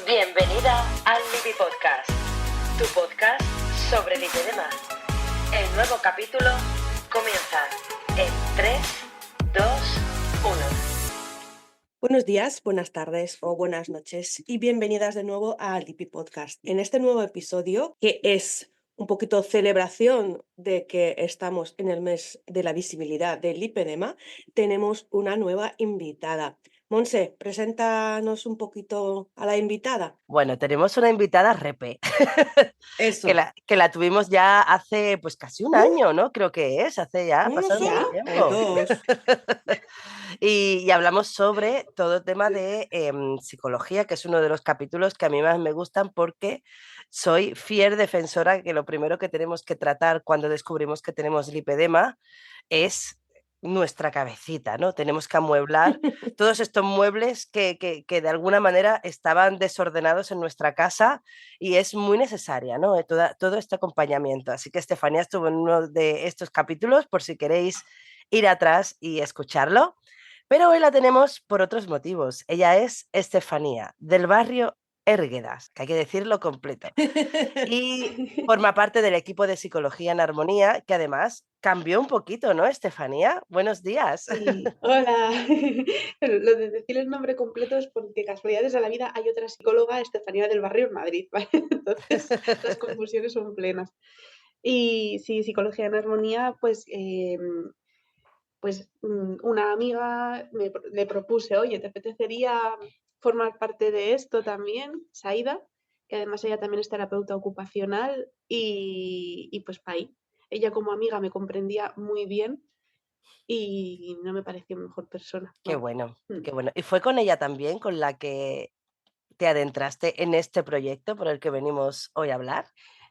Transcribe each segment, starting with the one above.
Bienvenida al Lipi Podcast, tu podcast sobre lipedema. El nuevo capítulo comienza en 3, 2, 1. Buenos días, buenas tardes o buenas noches y bienvenidas de nuevo al Lipi Podcast. En este nuevo episodio, que es un poquito celebración de que estamos en el mes de la visibilidad del lipedema, tenemos una nueva invitada. Monse, preséntanos un poquito a la invitada. Bueno, tenemos una invitada repe, Eso. que la tuvimos ya hace pues casi un año, ¿no? Creo que es, hace ya, ha ¿Uno pasado mucho solo o tiempo. dos? Y hablamos sobre todo el tema de psicología, que es uno de los capítulos que a mí más me gustan porque soy fiel defensora que lo primero que tenemos que tratar cuando descubrimos que tenemos lipedema es nuestra cabecita, ¿no? Tenemos que amueblar todos estos muebles que de alguna manera estaban desordenados en nuestra casa y es muy necesaria, ¿no? Todo este acompañamiento. Así que Estefanía estuvo en uno de estos capítulos por si queréis ir atrás y escucharlo. Pero hoy la tenemos por otros motivos. Ella es Estefanía, del barrio Érguedas, que hay que decirlo completo. Y forma parte del equipo de Psicología en Armonía, que además cambió un poquito, ¿no, Estefanía? Buenos días. Sí, hola. Lo de decir el nombre completo es porque casualidades de la vida hay otra psicóloga, Estefanía del Barrio, en Madrid, ¿vale? Entonces las confusiones son plenas. Y sí, Psicología en Armonía, una amiga le propuse, oye, ¿te apetecería formar parte de esto también? Saida, que además ella también es terapeuta ocupacional y pues para ahí. Ella como amiga me comprendía muy bien y no me pareció mejor persona. Qué Vamos. bueno, Mm. qué bueno. ¿Y fue con ella también con la que te adentraste en este proyecto por el que venimos hoy a hablar?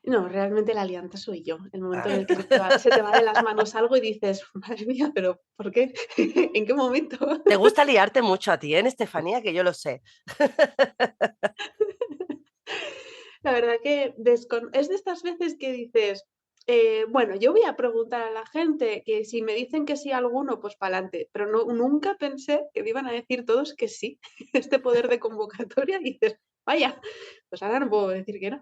No, realmente la alianza soy yo. El momento en Ah. el que se te va de las manos algo y dices, madre mía, pero ¿por qué? ¿En qué momento? Te gusta liarte mucho a ti, ¿eh, Estefanía? Que yo lo sé. La verdad que es de estas veces que dices, bueno, yo voy a preguntar a la gente que si me dicen que sí a alguno, pues para adelante, pero nunca pensé que me iban a decir todos que sí. Este poder de convocatoria y dices, vaya, pues ahora no puedo decir que no.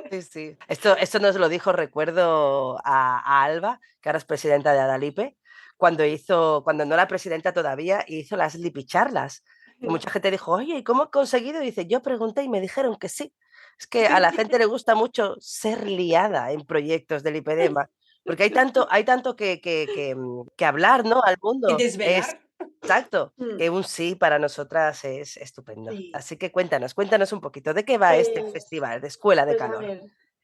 Sí, sí. Esto nos lo dijo, recuerdo, a Alba, que ahora es presidenta de Adalipe, cuando no era presidenta todavía, hizo las lipicharlas. Y mucha gente dijo, oye, ¿y cómo he conseguido? Y dice, yo pregunté y me dijeron que sí. Es que a la gente le gusta mucho ser liada en proyectos del lipedema, porque hay tanto que hablar, ¿no? Al ¿Y mundo. Es desvelar? exacto, Mm, que un sí para nosotras es estupendo. sí. Así que cuéntanos un poquito, ¿de qué va este Pues, festival de Escuela de pues a Calor? ver,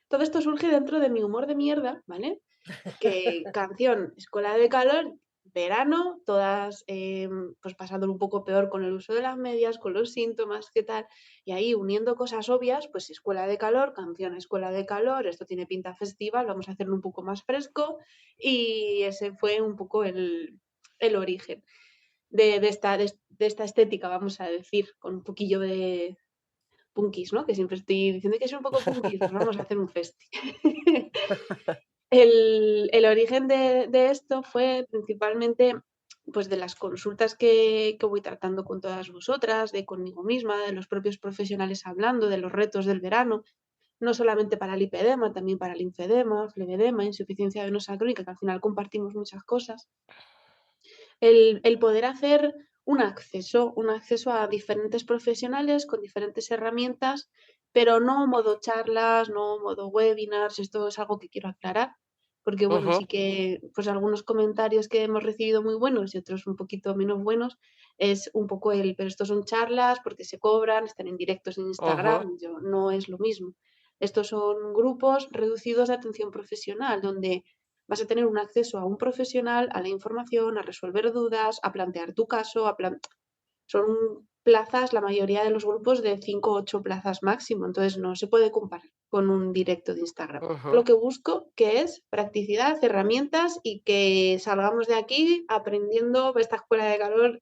todo esto surge dentro de mi humor de mierda, ¿vale? Que canción, escuela de calor, verano, todas pues pasándolo un poco peor con el uso de las medias, con los síntomas, qué tal, y ahí uniendo cosas obvias, pues escuela de calor, canción escuela de calor, esto tiene pinta festival, vamos a hacerlo un poco más fresco, y ese fue un poco el origen de esta estética, vamos a decir, con un poquillo de punkis, ¿no? Que siempre estoy diciendo que es un poco punkis, pues vamos a hacer un festi. El origen de esto fue principalmente pues de las consultas que voy tratando con todas vosotras, de conmigo misma, de los propios profesionales hablando de los retos del verano, no solamente para el lipedema, también para el linfedema, flevedema, insuficiencia venosa crónica, que al final compartimos muchas cosas. El poder hacer un acceso a diferentes profesionales con diferentes herramientas, pero no modo charlas, no modo webinars, esto es algo que quiero aclarar, porque bueno, Ujú, sí que pues algunos comentarios que hemos recibido muy buenos y otros un poquito menos buenos, es un poco pero estos son charlas porque se cobran, están en directos en ujú. Instagram, no es lo mismo. Estos son grupos reducidos de atención profesional, donde vas a tener un acceso a un profesional, a la información, a resolver dudas, a plantear tu caso, son plazas, la mayoría de los grupos de 5 o 8 plazas máximo, entonces no se puede comparar con un directo de Instagram. Lo Ujú. que busco que es practicidad, herramientas y que salgamos de aquí aprendiendo esta escuela de calor,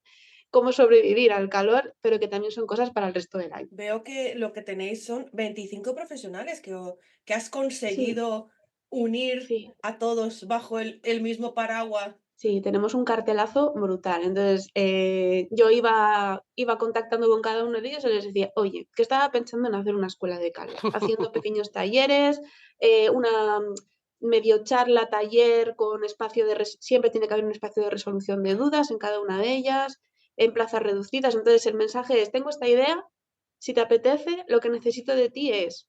cómo sobrevivir al calor, pero que también son cosas para el resto del año. Veo que lo que tenéis son 25 profesionales que has Sí, conseguido unir sí. a todos bajo el mismo paraguas Sí, tenemos un cartelazo brutal. Entonces, yo iba contactando con cada uno de ellos y les decía: "Oye, que estaba pensando en hacer una escuela de calor", haciendo pequeños talleres, una medio charla, taller con espacio de siempre tiene que haber un espacio de resolución de dudas en cada una de ellas, en plazas reducidas. Entonces, el mensaje es: "Tengo esta idea, si te apetece, lo que necesito de ti es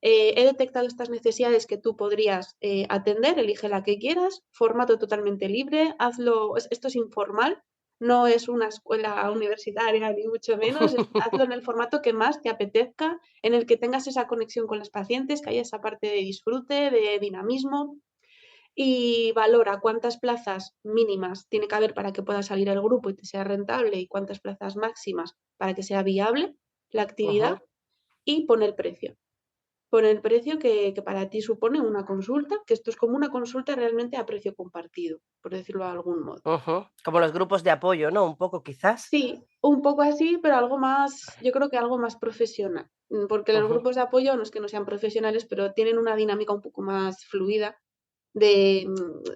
he detectado estas necesidades que tú podrías atender, elige la que quieras, formato totalmente libre, hazlo, esto es informal, no es una escuela universitaria ni mucho menos, hazlo en el formato que más te apetezca, en el que tengas esa conexión con los pacientes, que haya esa parte de disfrute, de dinamismo y valora cuántas plazas mínimas tiene que haber para que pueda salir el grupo y te sea rentable y cuántas plazas máximas para que sea viable la actividad Ujú. y pone el precio por el precio que para ti supone una consulta, que esto es como una consulta realmente a precio compartido, por decirlo de algún modo. Ujú. Como los grupos de apoyo, ¿no? Un poco quizás. Sí, un poco así, pero algo más, yo creo que algo más profesional, porque los Ujú. grupos de apoyo no es que no sean profesionales, pero tienen una dinámica un poco más fluida de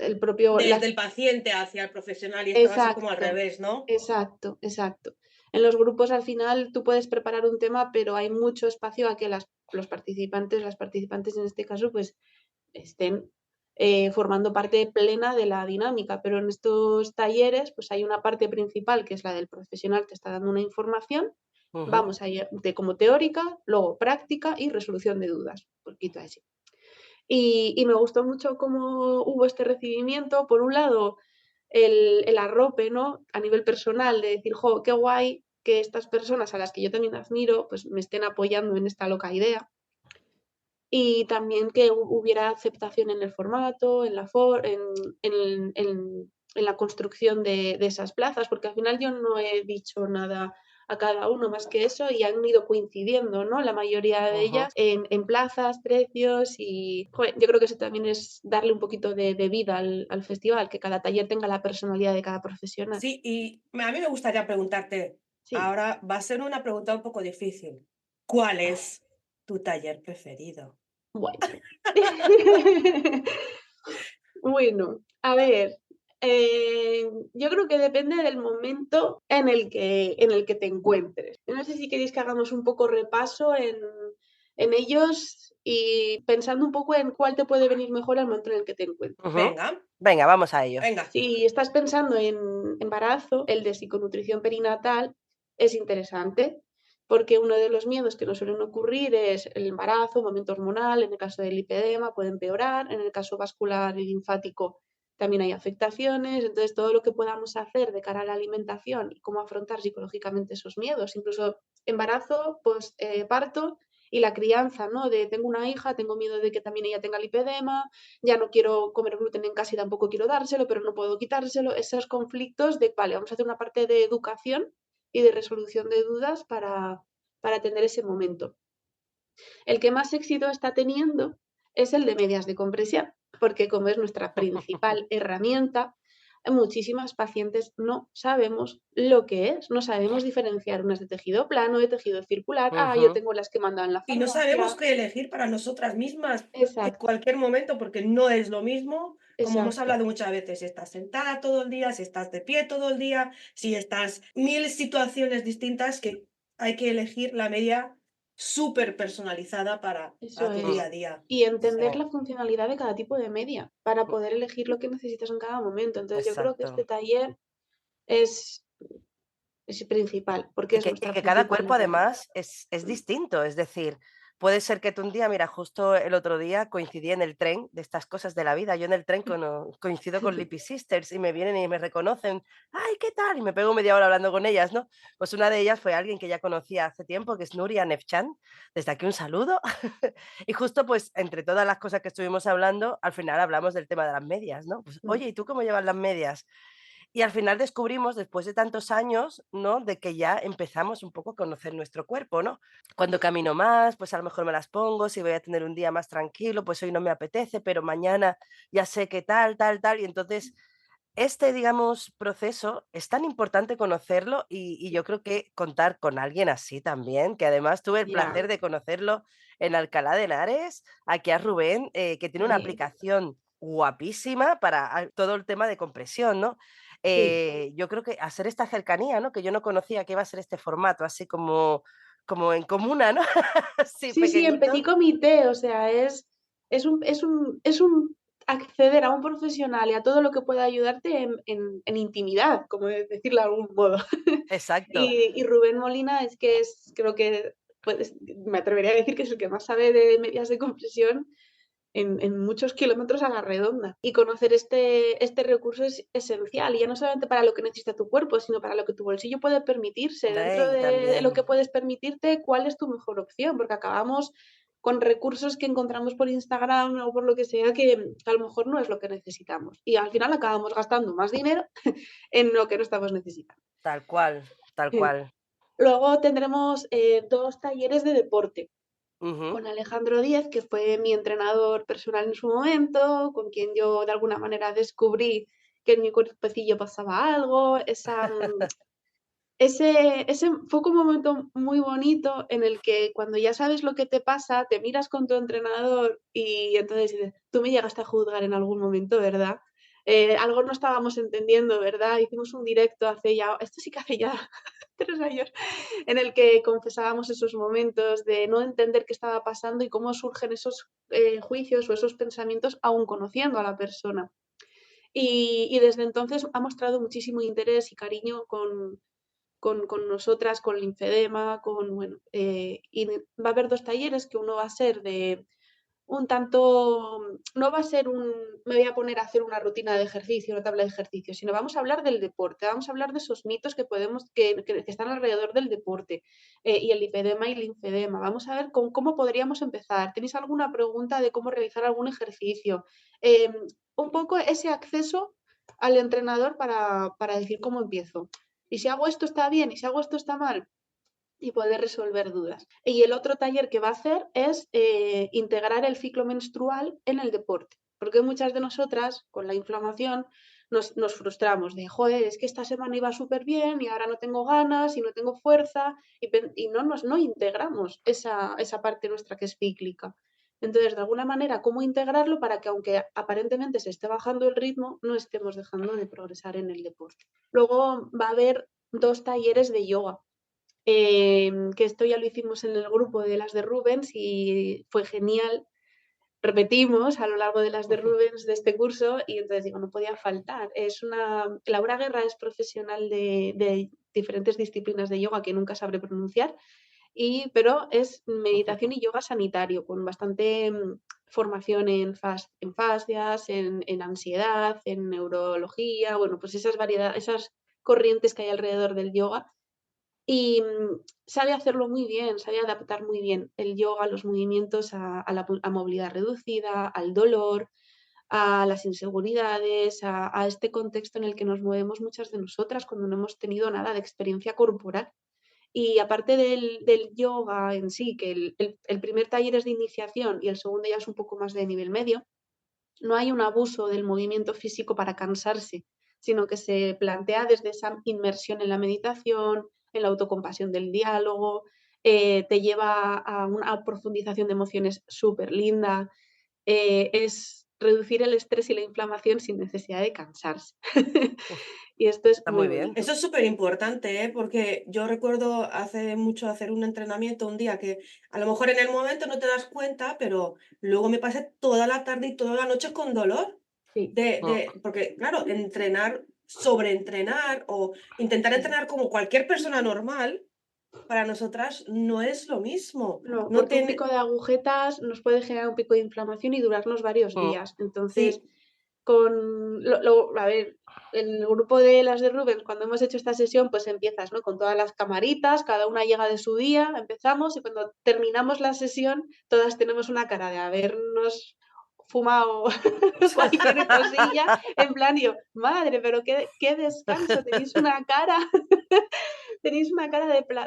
el propio Desde las el paciente hacia el profesional y esto va a ser como al exacto, revés, ¿no? exacto, exacto. En los grupos al final tú puedes preparar un tema, pero hay mucho espacio a que los participantes, las participantes en este caso, pues estén formando parte plena de la dinámica, pero en estos talleres pues hay una parte principal que es la del profesional que está dando una información, Ujú. vamos a ir de como teórica, luego práctica y resolución de dudas, un poquito así. Y me gustó mucho cómo hubo este recibimiento, por un lado el arrope, ¿no? A nivel personal de decir, jo, qué guay que estas personas a las que yo también admiro, pues me estén apoyando en esta loca idea. Y también que hubiera aceptación en el formato, en la en la construcción de esas plazas, porque al final yo no he dicho nada a cada uno más que eso y han ido coincidiendo, ¿no? La mayoría de Ujú. ellas en plazas, precios y joder, yo creo que eso también es darle un poquito de vida al festival, que cada taller tenga la personalidad de cada profesional. Sí, y a mí me gustaría preguntarte, Sí, ahora va a ser una pregunta un poco difícil. ¿Cuál es tu taller preferido? bueno. Bueno, a ver, yo creo que depende del momento en el que te encuentres. No sé si queréis que hagamos un poco repaso en ellos y pensando un poco en cuál te puede venir mejor al momento en el que te encuentres. Ujú. Venga, Venga, vamos a ello. venga. Si estás pensando en embarazo, el de psiconutrición perinatal es interesante, porque uno de los miedos que nos suelen ocurrir es el embarazo, momento hormonal, en el caso del lipedema puede empeorar, en el caso vascular y linfático también hay afectaciones, entonces todo lo que podamos hacer de cara a la alimentación y cómo afrontar psicológicamente esos miedos, incluso embarazo, parto y la crianza, ¿no? De tengo una hija, tengo miedo de que también ella tenga lipedema, ya no quiero comer gluten en casa y tampoco quiero dárselo, pero no puedo quitárselo. Esos conflictos de, vale, vamos a hacer una parte de educación y de resolución de dudas para atender ese momento. El que más éxito está teniendo es el de medias de compresión, porque como es nuestra principal herramienta, muchísimas pacientes no sabemos lo que es, no sabemos diferenciar unas de tejido plano, de tejido circular. Ah, yo Ujú. tengo las que mandan en la Y no sabemos farmacia. qué elegir para nosotras mismas en Exacto, cualquier momento, porque no es lo mismo, como hemos exacto. hablado muchas veces, si estás sentada todo el día, si estás de pie todo el día, si estás mil situaciones distintas que hay que elegir la media súper personalizada Eso para tu día Mm. a día. y Sí, entender la funcionalidad de cada tipo de media para poder elegir lo que necesitas en cada momento. Entonces, yo creo que este exacto. taller es, es principal, porque es Y nuestra que cada principal cuerpo herramienta. además es distinto, es decir, puede ser que tú un día, mira, justo el otro día coincidí en el tren de estas cosas de la vida, yo en el tren coincido con Lippy Sisters y me vienen y me reconocen, ay, ¿qué tal? Y me pego media hora hablando con ellas, ¿no? Pues una de ellas fue alguien que ya conocía hace tiempo, que es Nuria Nefchan, desde aquí un saludo. Y justo pues entre todas las cosas que estuvimos hablando, al final hablamos del tema de las medias, ¿no? Pues, Mm, oye, ¿y tú cómo llevas las medias? Y al final descubrimos, después de tantos años, ¿no? De que ya empezamos un poco a conocer nuestro cuerpo, ¿no? Cuando camino más, pues a lo mejor me las pongo, si voy a tener un día más tranquilo, pues hoy no me apetece, pero mañana ya sé qué tal, tal, tal. Y entonces, este, digamos, proceso es tan importante conocerlo y yo creo que contar con alguien así también, que además tuve el ya, placer de conocerlo en Alcalá de Henares, aquí a Rubén, que tiene una sí, aplicación guapísima para todo el tema de compresión, ¿no? Sí. Yo creo que hacer esta cercanía, ¿no? Que yo no conocía que iba a ser este formato, así como en comuna, ¿no? Así Sí, sí, en petit pequeñito. comité, o sea, es un acceder a un profesional y a todo lo que pueda ayudarte en intimidad, como decirlo de algún modo. Exacto. Y Rubén Molina creo que me atrevería a decir que es el que más sabe de medias de compresión en muchos kilómetros a la redonda. Y conocer este recurso es esencial, y ya no solamente para lo que necesita tu cuerpo, sino para lo que tu bolsillo puede permitirse. Dentro Ay, de lo que también. puedes permitirte, ¿cuál es tu mejor opción? Porque acabamos con recursos que encontramos por Instagram o por lo que sea que a lo mejor no es lo que necesitamos. Y al final acabamos gastando más dinero en lo que no estamos necesitando. Tal cual, tal cual. Luego tendremos 2 talleres de deporte Ujú. con Alejandro Díez, que fue mi entrenador personal en su momento, con quien yo de alguna manera descubrí que en mi cuerpecillo pasaba algo. Ese fue como un momento muy bonito en el que cuando ya sabes lo que te pasa, te miras con tu entrenador y entonces dices: "Tú me llegaste a juzgar en algún momento, ¿verdad? Algo no estábamos entendiendo, ¿verdad?". Hicimos un directo hace ya, esto sí que hace ya 3 años, en el que confesábamos esos momentos de no entender qué estaba pasando y cómo surgen esos, juicios o esos pensamientos aún conociendo a la persona. Y desde entonces ha mostrado muchísimo interés y cariño con nosotras, con linfedema, bueno, y va a haber 2 talleres, que uno va a ser de un tanto, no va a ser me voy a poner a hacer una rutina de ejercicio, una tabla de ejercicio, sino vamos a hablar del deporte, vamos a hablar de esos mitos que están alrededor del deporte, y el lipedema y linfedema. Vamos a ver cómo podríamos empezar. ¿Tenéis alguna pregunta de cómo realizar algún ejercicio? Em, un poco ese acceso al entrenador para decir cómo empiezo. Y si hago esto está bien, y si hago esto está mal, y poder resolver dudas. Y el otro taller que va a hacer es integrar el ciclo menstrual en el deporte, porque muchas de nosotras con la inflamación nos frustramos de, joder, es que esta semana iba súper bien y ahora no tengo ganas y no tengo fuerza, y no integramos esa parte nuestra que es cíclica. Entonces, de alguna manera, ¿cómo integrarlo para que, aunque aparentemente se esté bajando el ritmo, no estemos dejando de progresar en el deporte? Luego va a haber 2 talleres de yoga, que esto ya lo hicimos en el grupo de las de Rubens y fue genial. Repetimos a lo largo de las de Rubens de este curso y entonces digo, no podía faltar. Laura Guerra es profesional de diferentes disciplinas de yoga que nunca sabré pronunciar, pero es meditación y yoga sanitario, con bastante formación en fascias, en ansiedad, en neurología, bueno, pues esas corrientes que hay alrededor del yoga. Y sabe hacerlo muy bien, sabe adaptar muy bien el yoga, los movimientos a movilidad reducida, al dolor, a las inseguridades, a este contexto en el que nos movemos muchas de nosotras cuando no hemos tenido nada de experiencia corporal. Y aparte del yoga en sí, que el primer taller es de iniciación y el segundo ya es un poco más de nivel medio, no hay un abuso del movimiento físico para cansarse, sino que se plantea desde esa inmersión en la meditación, en la autocompasión del diálogo, te lleva a una profundización de emociones súper linda, es reducir el estrés y la inflamación sin necesidad de cansarse. Y esto es Está muy muy bien. bonito. Eso es súper importante, ¿eh? Porque yo recuerdo hace mucho hacer un entrenamiento un día que a lo mejor en el momento no te das cuenta, pero luego me pasé toda la tarde y toda la noche con dolor. Sí, Porque, claro, entrenar, sobreentrenar o intentar sí. entrenar como cualquier persona normal, para nosotras no es lo mismo. No, No porque un tiene. pico de agujetas nos puede generar un pico de inflamación y durarnos varios Mm. días. Entonces, Sí, a ver, en el grupo de las de Rubens, cuando hemos hecho esta sesión, pues empiezas, ¿no? Con todas las camaritas, cada una llega de su día, empezamos y cuando terminamos la sesión, todas tenemos una cara de habernos fumado cualquier cosilla, en plan, yo, madre, pero qué descanso, tenéis una cara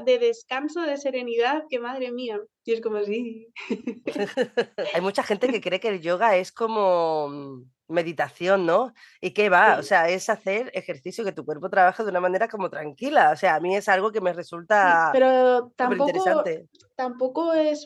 de descanso, de serenidad, que madre mía. Y es como, sí. Hay mucha gente que cree que el yoga es como meditación, ¿no? ¿Y qué va? O Sí. sea, es hacer ejercicio, que tu cuerpo trabaje de una manera como tranquila. O sea, a mí es algo que me Sí, resulta pero súper interesante. tampoco es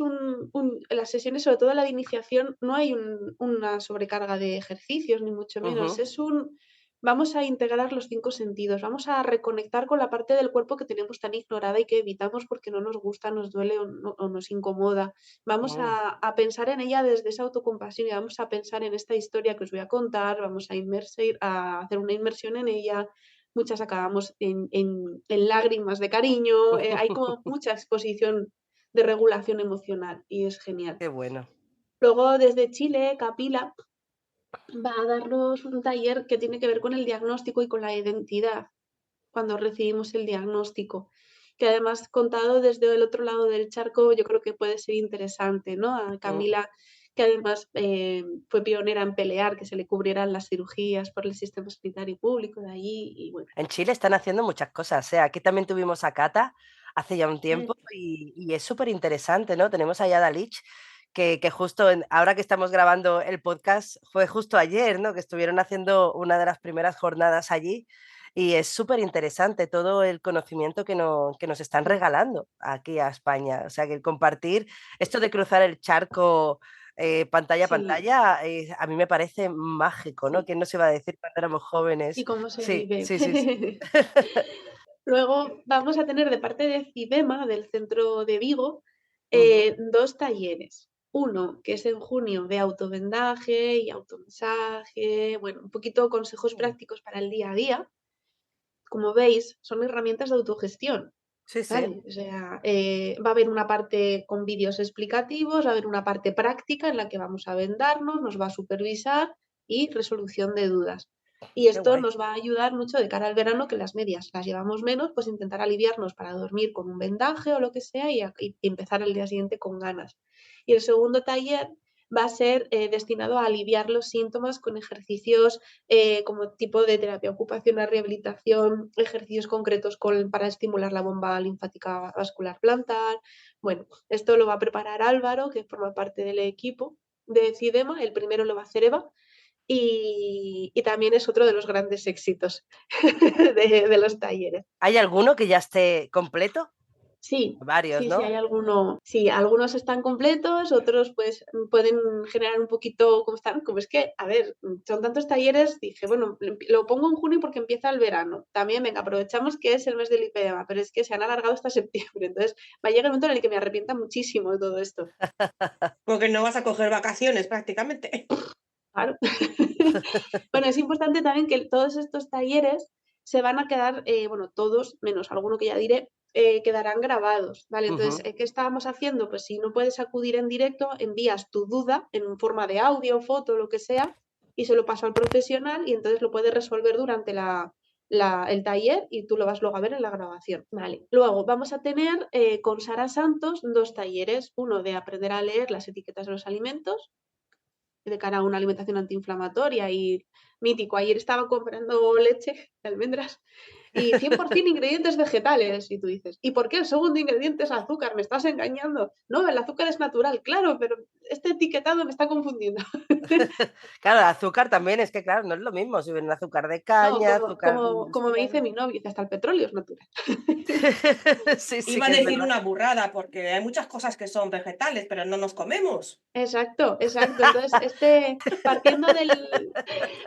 las sesiones, sobre todo la de iniciación, no hay una sobrecarga de ejercicios, ni mucho menos. Ujú, Vamos a integrar los 5 sentidos, vamos a reconectar con la parte del cuerpo que tenemos tan ignorada y que evitamos porque no nos gusta, nos duele o nos incomoda. Vamos mm, a pensar en ella desde esa autocompasión y vamos a pensar en esta historia que os voy a contar, vamos a hacer una inmersión en ella. Muchas acabamos en lágrimas de cariño, hay como mucha exposición de regulación emocional y es genial. Qué bueno. Luego desde Chile, Capila va a darnos un taller que tiene que ver con el diagnóstico y con la identidad cuando recibimos el diagnóstico, que además contado desde el otro lado del charco yo creo que puede ser interesante, ¿no? A Mm. Camila, que además fue pionera en pelear que se le cubrieran las cirugías por el sistema sanitario público de allí y bueno. En Chile están haciendo muchas cosas. O sea, aquí también tuvimos a Cata hace ya un Mm. tiempo y es súper interesante, ¿no? Tenemos allá a Dalich, que justo ahora que estamos grabando el podcast, fue justo ayer, ¿no? Que estuvieron haciendo una de las primeras jornadas allí y es súper interesante todo el conocimiento que nos están Sí, regalando aquí a España. O sea, que el compartir esto de cruzar el charco pantalla a sí, pantalla, a mí me parece mágico, ¿no? sí. ¿Quién nos iba a decir cuando éramos Y jóvenes? cómo se Sí, vive. sí, sí, sí. Luego vamos a tener de parte de Cidema, del centro de Vigo, Ujú, 2 talleres. Uno, que es en junio, de autovendaje y automasaje, bueno, un poquito consejos mm. prácticos para el día a día. Como veis, son herramientas de autogestión, Sí, sí. ¿vale? O sea, va a haber una parte con vídeos explicativos, va a haber una parte práctica en la que vamos a vendarnos, nos va a supervisar y resolución de dudas. Y Qué esto guay. nos va a ayudar mucho de cara al verano, que las medias las llevamos menos, pues intentar aliviarnos para dormir con un vendaje o lo que sea y empezar el día siguiente con ganas. Y el segundo taller va a ser destinado a aliviar los síntomas con ejercicios como tipo de terapia ocupacional, rehabilitación, ejercicios concretos para estimular la bomba linfática vascular plantar. Bueno, esto lo va a preparar Álvaro, que forma parte del equipo de Cidema. El primero lo va a hacer Eva y también es otro de los grandes éxitos de los talleres. ¿Hay alguno que ya esté completo? Sí, Varios, sí, ¿no? hay alguno. Sí, algunos están completos, otros pues pueden generar un poquito, como están, como es que, a ver, son tantos talleres, dije, bueno, lo pongo en junio porque empieza el verano. También, venga, aprovechamos que es el mes del IPEMA, pero es que se han alargado hasta septiembre, entonces va a llegar el momento en el que me arrepienta muchísimo de todo esto. Porque no vas a coger vacaciones prácticamente. Claro. Bueno, es importante también que todos estos talleres se van a quedar, bueno, todos, menos alguno que ya diré, quedarán grabados, ¿vale? Entonces, Ujú. ¿qué estábamos haciendo? Pues si no puedes acudir en directo, envías tu duda en forma de audio, foto, lo que sea, y se lo paso al profesional y entonces lo puedes resolver durante el taller y tú lo vas luego a ver en la grabación. Vale. Luego vamos a tener con Sara Santos 2 talleres, uno de aprender a leer las etiquetas de los alimentos de cara a una alimentación antiinflamatoria y mítico. Ayer estaba comprando leche de almendras y 100% ingredientes vegetales. Y tú dices, ¿y por qué el segundo ingrediente es azúcar? ¿Me estás engañando? No, el azúcar es natural, claro, pero este etiquetado me está confundiendo. Claro, el azúcar también es que, claro, no es lo mismo si viene azúcar de No, caña, como, azúcar como, como me dice industrial. mi novio, dice, hasta el petróleo es natural. Sí, sí Iba a que es decir verdad. una burrada, porque hay muchas cosas que son vegetales, pero no nos comemos. Exacto, exacto. Entonces,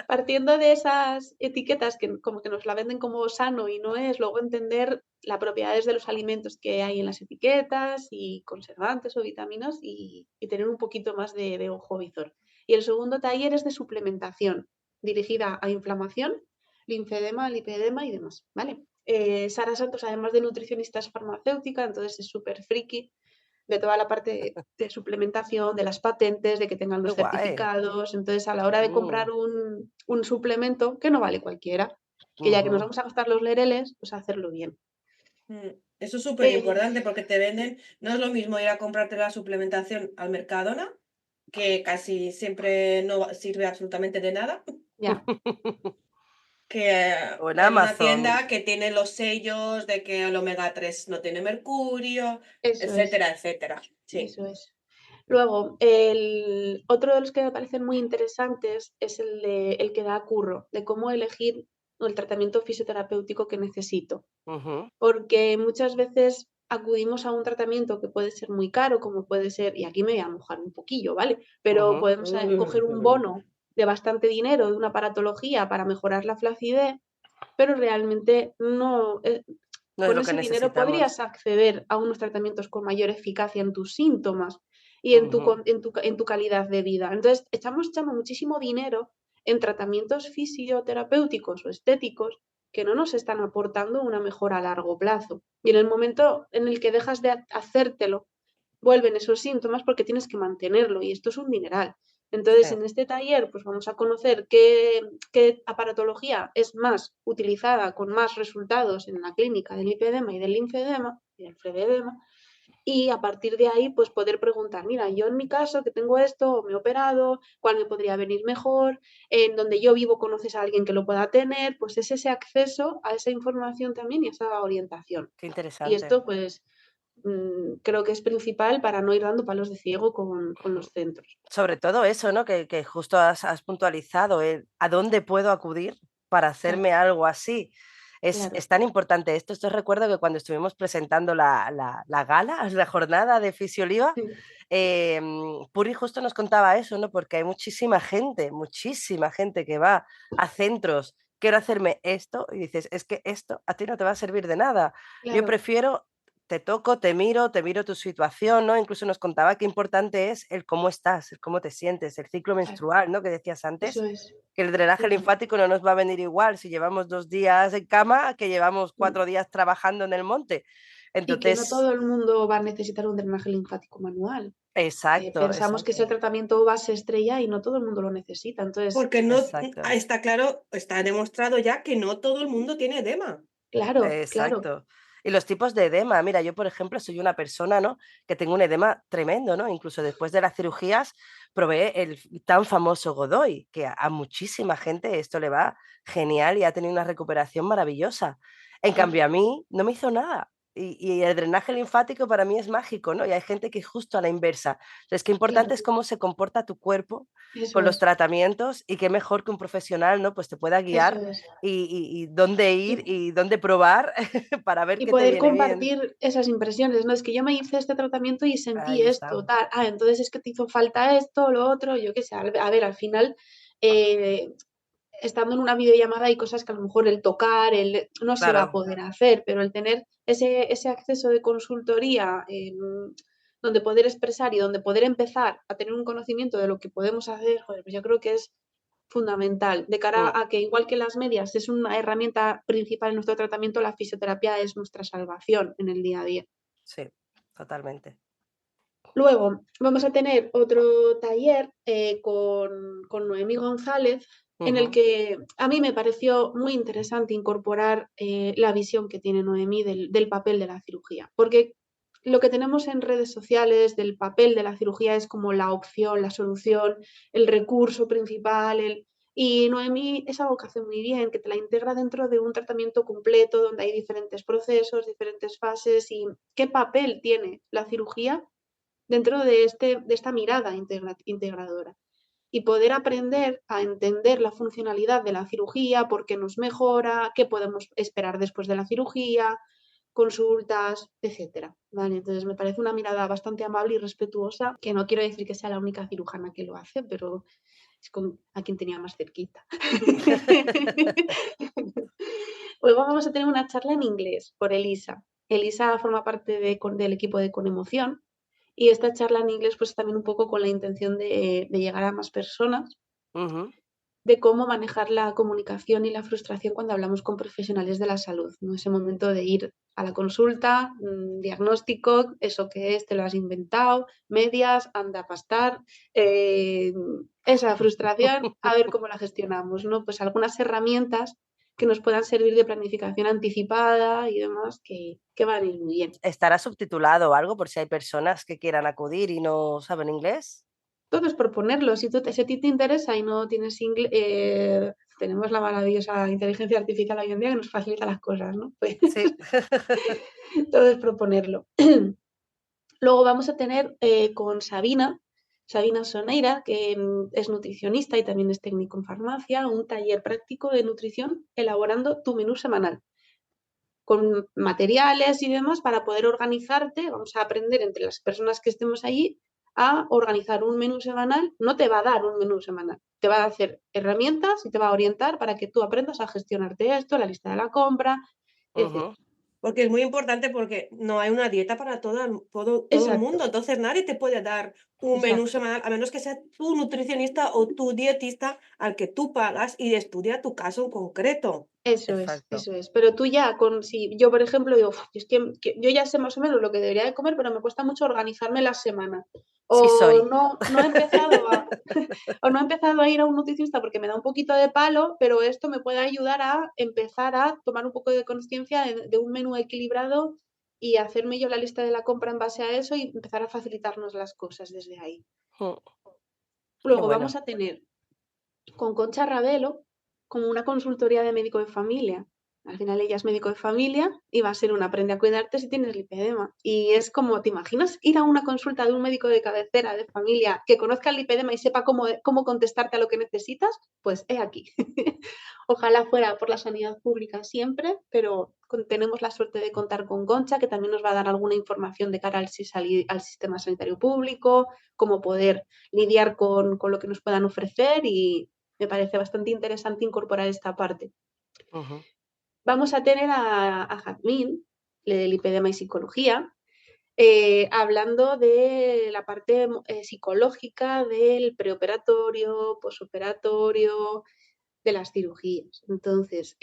partiendo de esas etiquetas que como que nos la venden como sano y no es, luego entender las propiedades de los alimentos que hay en las etiquetas y conservantes o vitaminas y tener un poquito más de ojo visor. Y el segundo taller es de suplementación, dirigida a inflamación, linfedema, lipedema y demás, ¿vale? Sara Santos, además de nutricionista, es farmacéutica, entonces es súper friki de toda la parte de suplementación, de las patentes, de que tengan Qué los guay. certificados. Entonces, a la hora de Mm, comprar un suplemento, que no vale cualquiera, que ya que nos ujú. vamos a gastar los lereles, pues hacerlo bien. Eso es súper Eh, importante porque te venden, no es lo mismo ir a comprarte la suplementación al Mercadona, que casi siempre no sirve absolutamente de nada, ya, que O en en una Amazon. tienda que tiene los sellos de que el omega 3 no tiene mercurio, eso es, etcétera, etcétera. Sí. eso es. Luego, otro de los que me parecen muy interesantes es el que da Curro, de cómo elegir el tratamiento fisioterapéutico que necesito. Ujú, Porque muchas veces acudimos a un tratamiento que puede ser muy caro, como puede ser, y aquí me voy a mojar un poquillo, ¿vale? Pero ujú. podemos coger un bono de bastante dinero de una aparatología para mejorar la flacidez, pero realmente no, No es con lo que ese dinero necesitamos. podrías acceder a unos tratamientos con mayor eficacia en tus síntomas y Ujú. en tu calidad de vida. Entonces, estamos echando muchísimo dinero en tratamientos fisioterapéuticos o estéticos que no nos están aportando una mejora a largo plazo. Y en el momento en el que dejas de hacértelo, vuelven esos síntomas porque tienes que mantenerlo y esto es un dineral. Entonces, Sí. en este taller, pues vamos a conocer qué aparatología es más utilizada con más resultados en la clínica del lipedema y del linfedema y del febedema. Y a partir de ahí, pues poder preguntar, mira, yo en mi caso que tengo esto, me he operado, ¿cuál me podría venir mejor? En donde yo vivo, ¿conoces a alguien que lo pueda tener? Pues es ese acceso a esa información también y a esa orientación. Qué Y interesante. esto, pues, creo que es principal para no ir dando palos de ciego con Ujú. los centros. Sobre todo eso, ¿no? Que justo has puntualizado, a dónde puedo acudir para Claro, hacerme algo así. Es claro. tan importante esto. Esto recuerdo que cuando estuvimos presentando la gala, la jornada de Fisioliva, Puri justo nos contaba eso, ¿no? Porque hay muchísima gente que va a centros, quiero hacerme esto, y dices, es que esto a ti no te va a servir de nada. Yo Claro, prefiero te toco, te miro tu situación, ¿no? Incluso nos contaba qué importante es el cómo estás, el cómo te sientes, el ciclo claro, menstrual, ¿no? Que decías eso antes, es. que el drenaje Total. linfático no nos va a venir igual si llevamos 2 días en cama que llevamos Mm. 4 días trabajando en el monte. Y que no Entonces, todo el mundo va a necesitar un drenaje linfático manual. exacto, Pensamos que es el exacto, tratamiento base estrella y no todo el mundo lo necesita. Entonces, Porque no, exacto. está claro, está demostrado ya que no todo el mundo tiene edema. claro, claro. Exacto. Y los tipos de edema, mira, yo por ejemplo soy una persona, ¿no? Que tengo un edema tremendo, ¿no? Incluso después de las cirugías probé el tan famoso Godoy, que a muchísima gente esto le va genial y ha tenido una recuperación maravillosa. En Sí, cambio a mí no me hizo nada. Y el drenaje linfático para mí es mágico, ¿no? Y hay gente que es justo a la inversa. Entonces, qué importante claro, es cómo se comporta tu cuerpo eso con los es, tratamientos y qué mejor que un profesional, ¿no? Pues te pueda eso guiar es. y dónde ir Y, y dónde probar para ver y qué te poder viene bien. compartir esas impresiones, ¿no? Es que yo me hice este tratamiento y sentí Ahí esto, está. tal. Ah, entonces es que te hizo falta esto, lo otro, yo qué sé. A ver, al final, eh, estando en una videollamada hay cosas que a lo mejor el tocar, no se va a Claro. poder hacer, pero el tener ese acceso de consultoría donde poder expresar y donde poder empezar a tener un conocimiento de lo que podemos hacer, joder, pues yo creo que es fundamental de cara Mm, a que igual que las medias es una herramienta principal en nuestro tratamiento, la fisioterapia es nuestra salvación en el día a día. sí, totalmente. Luego vamos a tener otro taller con Noemí González, en el Ujú, que a mí me pareció muy interesante incorporar la visión que tiene Noemí del papel de la cirugía, porque lo que tenemos en redes sociales del papel de la cirugía es como la opción, la solución, el recurso principal, y Noemí es algo que hace muy bien, que te la integra dentro de un tratamiento completo donde hay diferentes procesos, diferentes fases y qué papel tiene la cirugía dentro de esta mirada integradora y poder aprender a entender la funcionalidad de la cirugía, por qué nos mejora, qué podemos esperar después de la cirugía, consultas, etcétera. ¿Vale? Entonces me parece una mirada bastante amable y respetuosa, que no quiero decir que sea la única cirujana que lo hace, pero es a quien tenía más cerquita. Luego vamos a tener una charla en inglés por Elisa. Elisa forma parte del equipo de Con Emoción y esta charla en inglés pues también un poco con la intención de llegar a más personas, ujú. de cómo manejar la comunicación y la frustración cuando hablamos con profesionales de la salud, ¿no? Ese momento de ir a la consulta, diagnóstico, eso que es, te lo has inventado, medias, anda a pastar, eh, esa frustración, a ver cómo la gestionamos, ¿no? Pues algunas herramientas que nos puedan servir de planificación anticipada y demás que van a ir muy bien. ¿Estará subtitulado o algo por si hay personas que quieran acudir y no saben inglés? Todo es proponerlo. Si a ti te interesa y no tienes inglés, tenemos la maravillosa inteligencia artificial hoy en día que nos facilita las cosas, ¿no? Pues Sí. todo es proponerlo. Luego vamos a tener con Sabina Soneira, que es nutricionista y también es técnico en farmacia, un taller práctico de nutrición elaborando tu menú semanal con materiales y demás para poder organizarte. Vamos a aprender entre las personas que estemos allí a organizar un menú semanal. No te va a dar un menú semanal, te va a hacer herramientas y te va a orientar para que tú aprendas a gestionarte esto, la lista de la compra, etc. Ujú. Porque es muy importante porque no hay una dieta para todo el Exacto, mundo, entonces nadie te puede dar un menú exacto. semanal, a menos que sea tu nutricionista o tu dietista al que tú pagas y estudia tu caso en concreto. Exacto. Eso es. Pero tú ya, si yo, por ejemplo, digo, "Uf, es que yo ya sé más o menos lo que debería de comer, pero me cuesta mucho organizarme la semana. Sí O soy. no he empezado o no he empezado a ir a un nutricionista porque me da un poquito de palo, pero esto me puede ayudar a empezar a tomar un poco de conciencia de un menú equilibrado y hacerme yo la lista de la compra en base a eso y empezar a facilitarnos las cosas desde ahí. Mm, qué Luego bueno. vamos a tener con Concha Ravelo como una consultoría de médico de familia. Al final ella es médico de familia y va a ser un aprende a cuidarte si tienes lipedema. Y es como, ¿te imaginas ir a una consulta de un médico de cabecera de familia que conozca el lipedema y sepa cómo contestarte a lo que necesitas? Pues he aquí. Ojalá fuera por la sanidad pública siempre, pero tenemos la suerte de contar con Concha, que también nos va a dar alguna información de cara al sistema sanitario público, cómo poder lidiar con lo que nos puedan ofrecer, y me parece bastante interesante incorporar esta parte. Ujú. Vamos a tener a Jazmín, de lipedema y psicología, hablando de la parte psicológica del preoperatorio, posoperatorio, de las cirugías. Entonces,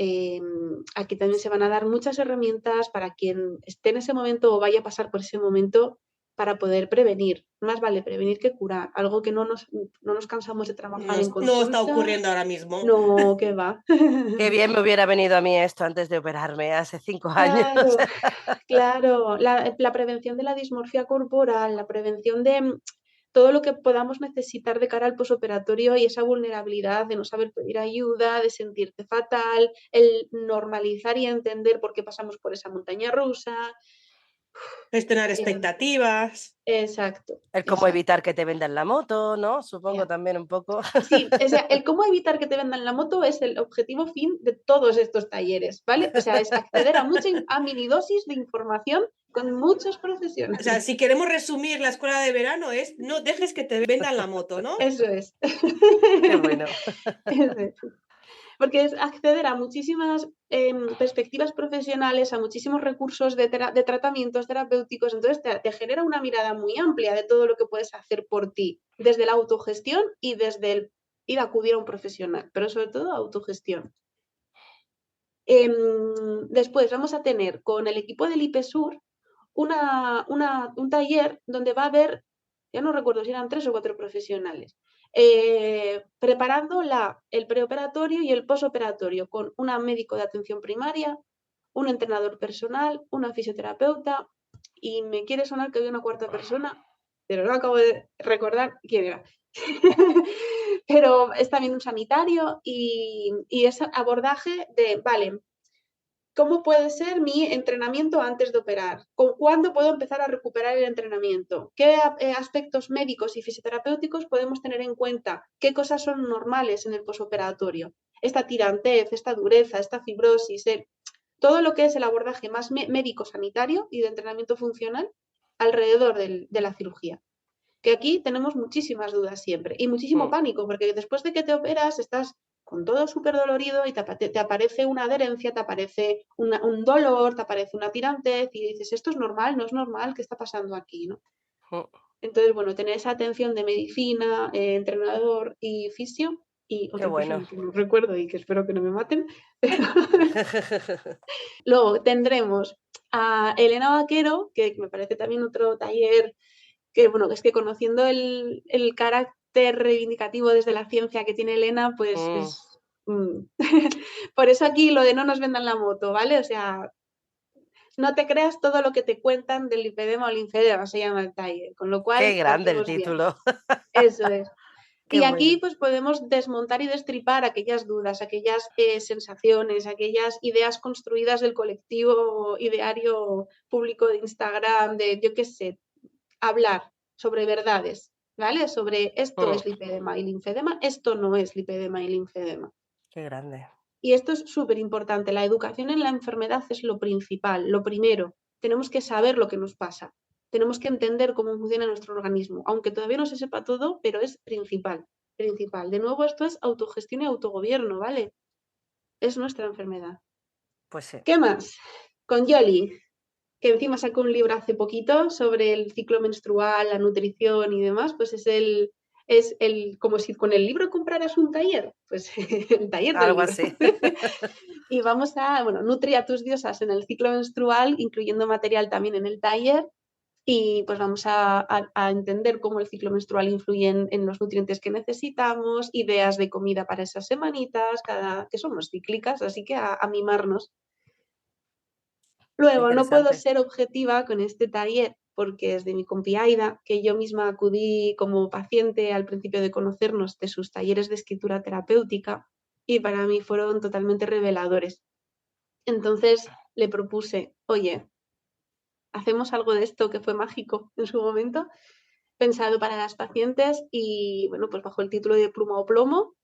aquí también se van a dar muchas herramientas para quien esté en ese momento o vaya a pasar por ese momento para poder prevenir. Más vale prevenir que curar, algo que no nos cansamos de trabajar en No está consulta. ocurriendo ahora mismo. No, que va. Qué bien me hubiera venido a mí esto antes de operarme hace 5 años. Claro, claro. La prevención de la dismorfia corporal, la prevención de todo lo que podamos necesitar de cara al posoperatorio y esa vulnerabilidad de no saber pedir ayuda, de sentirte fatal, el normalizar y entender por qué pasamos por esa montaña rusa. Gestionar Eh, expectativas. exacto, El cómo exacto. evitar que te vendan la moto, ¿no? Supongo Ya. también un poco. Sí, o sea, el cómo evitar que te vendan la moto es el objetivo fin de todos estos talleres, ¿vale? O sea, es acceder a mini dosis de información con muchos O sea, profesionales. si queremos resumir la escuela de verano es no dejes que te vendan la moto, ¿no? Eso es. Qué bueno. Eso es. Porque es acceder a muchísimas perspectivas profesionales, a muchísimos recursos de tratamientos terapéuticos. Entonces te genera una mirada muy amplia de todo lo que puedes hacer por ti, desde la autogestión y desde el ir a acudir a un profesional, pero sobre todo autogestión. Después vamos a tener con el equipo del IPESUR un taller donde va a haber, ya no recuerdo si eran 3 o 4 profesionales, preparando el preoperatorio y el posoperatorio con una médico de atención primaria, un entrenador personal, una fisioterapeuta, y me quiere sonar que había una cuarta persona, pero no acabo de recordar quién era. Pero es también un sanitario y ese abordaje de, vale, ¿cómo puede ser mi entrenamiento antes de operar? ¿Cuándo puedo empezar a recuperar el entrenamiento? ¿Qué aspectos médicos y fisioterapéuticos podemos tener en cuenta? ¿Qué cosas son normales en el posoperatorio? Esta tirantez, esta dureza, esta fibrosis, todo lo que es el abordaje más médico-sanitario y de entrenamiento funcional alrededor de la cirugía. Que aquí tenemos muchísimas dudas siempre y muchísimo pánico, porque después de que te operas estás con todo súper dolorido y te aparece una adherencia, te aparece un dolor, te aparece una tirantez y dices, esto es normal, no es normal, ¿qué está pasando aquí? ¿No? Entonces, bueno, tener esa atención de medicina, entrenador y fisio y Qué otra bueno. persona que no recuerdo y que espero que no me maten. Luego tendremos a Elena Vaquero, que me parece también otro taller que, bueno, es que conociendo el carácter reivindicativo desde la ciencia que tiene Elena, pues es... Por eso aquí lo de no nos vendan la moto, ¿vale? O sea, no te creas todo lo que te cuentan del lipedema o linfedema, se llama el taller, con lo Qué cual grande el partimos bien. título. Eso es. Qué Y aquí bueno. pues podemos desmontar y destripar aquellas dudas, aquellas sensaciones, aquellas ideas construidas del colectivo ideario público de Instagram, de yo qué sé, hablar sobre verdades, ¿vale? Sobre esto es Mm, lipedema y linfedema, esto no es lipedema y linfedema. qué grande. Y esto es súper importante. La educación en la enfermedad es lo principal, lo primero. Tenemos que saber lo que nos pasa. Tenemos que entender cómo funciona nuestro organismo, aunque todavía no se sepa todo, pero es principal, principal. De nuevo, esto es autogestión y autogobierno, ¿vale? Es nuestra enfermedad. Pues sí. ¿Qué más? Con Yoli, que encima sacó un libro hace poquito sobre el ciclo menstrual, la nutrición y demás, pues como si con el libro compraras un taller, pues el taller del Algo libro. así. Y vamos nutrir a tus diosas en el ciclo menstrual, incluyendo material también en el taller. Y pues vamos a entender cómo el ciclo menstrual influye en los nutrientes que necesitamos, ideas de comida para esas semanitas, que somos cíclicas, así que a mimarnos. Luego, no puedo Interesante. ser objetiva con este taller porque es de mi compi Aida, que yo misma acudí como paciente al principio de conocernos de sus talleres de escritura terapéutica y para mí fueron totalmente reveladores. Entonces le propuse, oye, hacemos algo de esto que fue mágico en su momento, pensado para las pacientes y bueno, pues bajo el título de Pluma o Plomo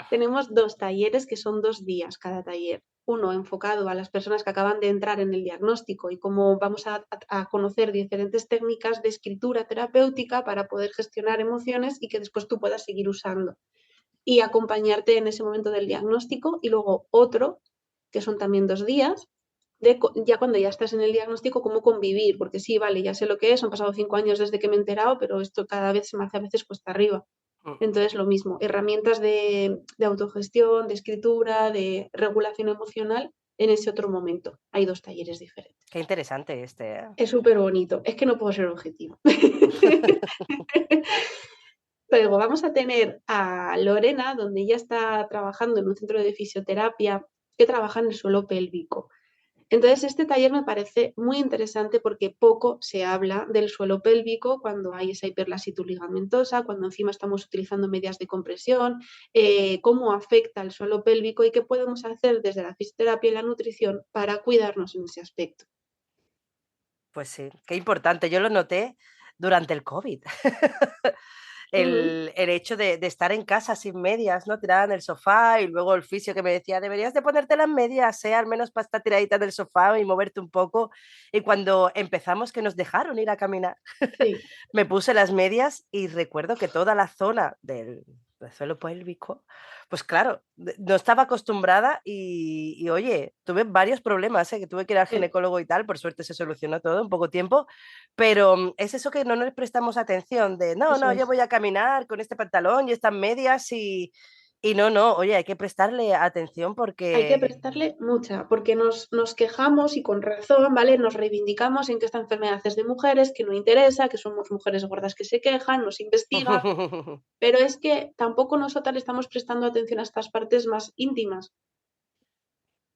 tenemos 2 talleres que son 2 días cada taller. Uno enfocado a las personas que acaban de entrar en el diagnóstico y cómo vamos a conocer diferentes técnicas de escritura terapéutica para poder gestionar emociones y que después tú puedas seguir usando y acompañarte en ese momento del diagnóstico. Y luego otro, que son también 2 días, ya cuando ya estás en el diagnóstico, cómo convivir, porque sí, vale, ya sé lo que es, han pasado 5 años desde que me he enterado, pero esto cada vez se me hace a veces cuesta arriba. Mm, Entonces, lo mismo, herramientas de autogestión, de escritura, de regulación emocional en ese otro momento. Hay 2 talleres diferentes. qué interesante este, ¿eh? Es súper bonito. Es que no puedo ser objetivo. Luego vamos a tener a Lorena, donde ella está trabajando en un centro de fisioterapia que trabaja en el suelo pélvico. Entonces, este taller me parece muy interesante porque poco se habla del suelo pélvico cuando hay esa hiperlasitud ligamentosa, cuando encima estamos utilizando medidas de compresión, cómo afecta el suelo pélvico y qué podemos hacer desde la fisioterapia y la nutrición para cuidarnos en ese aspecto. Pues sí, qué importante. Yo lo noté durante el COVID. Ujú. El hecho de estar en casa sin medias, ¿no? Tirada en el sofá y luego el fisio que me decía, deberías de ponerte las medias, al menos para estar tiradita en el sofá y moverte un poco. Y cuando empezamos que nos dejaron ir a caminar, Sí. me puse las medias y recuerdo que toda la zona del suelo pélvico, pues claro, no estaba acostumbrada y oye, tuve varios problemas, que tuve que ir al ginecólogo y tal, por suerte se solucionó todo en poco tiempo, pero es eso que no nos prestamos atención de, no, Eso no, yo es. voy a caminar con este pantalón y estas medias y no, no, oye, hay que prestarle atención Hay que porque... prestarle mucha, porque nos quejamos y con razón, ¿vale? Nos reivindicamos en que esta enfermedad es de mujeres, que no interesa, que somos mujeres gordas que se quejan, nos investiga, pero es que tampoco nosotras le estamos prestando atención a estas partes más íntimas,